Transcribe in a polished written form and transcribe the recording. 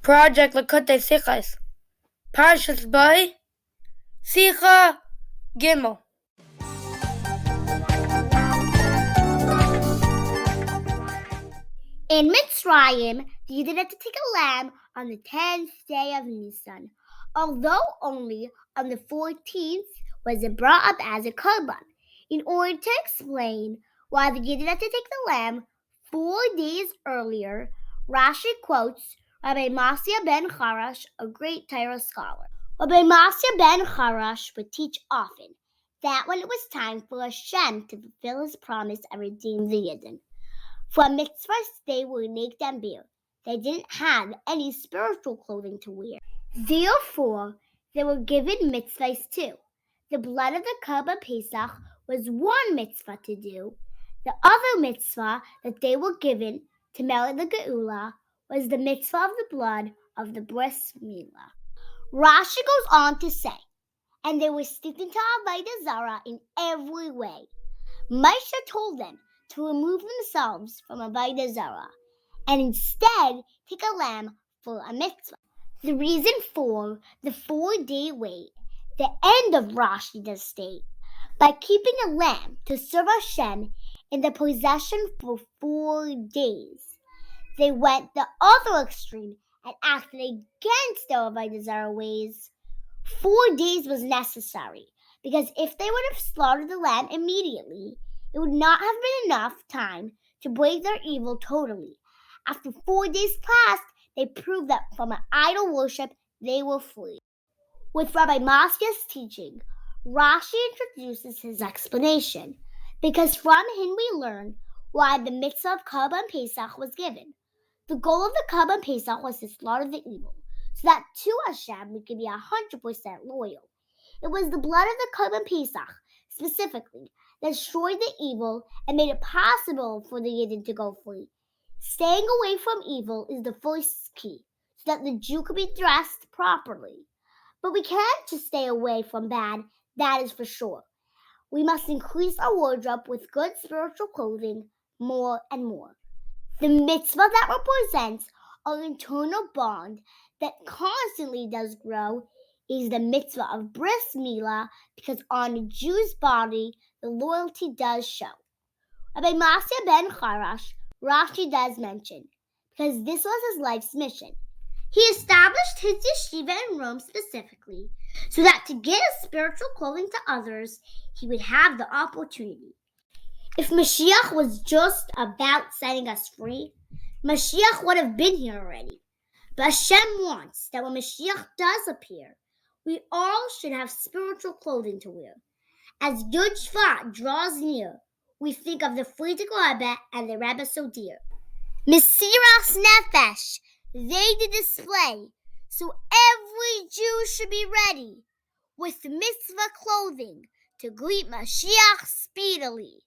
Project Lakutei Sichos, Parshas by Sicha Gimel. In Mitzrayim, the Yidden had to take a lamb on the 10th day of Nisan, although only on the 14th was it brought up as a korban. In order to explain why the Yidden had to take the lamb 4 days earlier, Rashi quotes Rabbi Masya ben Charash, a great Torah scholar. Rabbi Masya ben Charash would teach often that when it was time for Hashem to fulfill his promise and redeem the Yidden, for mitzvahs they would make them bare. They didn't have any spiritual clothing to wear. Therefore, they were given mitzvahs too. The blood of the Korban Pesach was one mitzvah to do. The other mitzvah that they were given to merit the Geula was the mitzvah of the blood of the bris milah. Rashi goes on to say, and they were sticking to Avodah Zarah in every way. Moshe told them to remove themselves from Avodah Zarah and instead take a lamb for a mitzvah. The reason for the 4-day wait, the end of Rashi does state, by keeping a lamb to serve Hashem in the possession for 4 days, they went the other extreme and acted against their Avodah Zarah ways. 4 days was necessary because if they would have slaughtered the lamb immediately, it would not have been enough time to break their evil totally. After 4 days passed, they proved that from an idol worship they were free. With Rabbi Masya's teaching, Rashi introduces his explanation, because from him we learn why the mitzvah of Korban Pesach was given. The goal of the Korban Pesach was to slaughter the evil, so that to Hashem we could be 100% loyal. It was the blood of the Korban Pesach, specifically, that destroyed the evil and made it possible for the Yidden to go free. Staying away from evil is the first key, so that the Jew could be dressed properly. But we can't just stay away from bad, that is for sure. We must increase our wardrobe with good spiritual clothing more and more. The mitzvah that represents our internal bond that constantly does grow is the mitzvah of bris milah, because on a Jew's body the loyalty does show. Rabbi Masya ben Charash, Rashi does mention, because this was his life's mission. He established his yeshiva in Rome specifically so that to give spiritual clothing to others, he would have the opportunity. If Mashiach was just about setting us free, Mashiach would have been here already. But Hashem wants that when Mashiach does appear, we all should have spiritual clothing to wear. As Yud Shvat draws near, we think of the Frierdiker Rebbe and the Rebbe so dear. Mesiras Nefesh, they did display, so every Jew should be ready with mitzvah clothing to greet Mashiach speedily.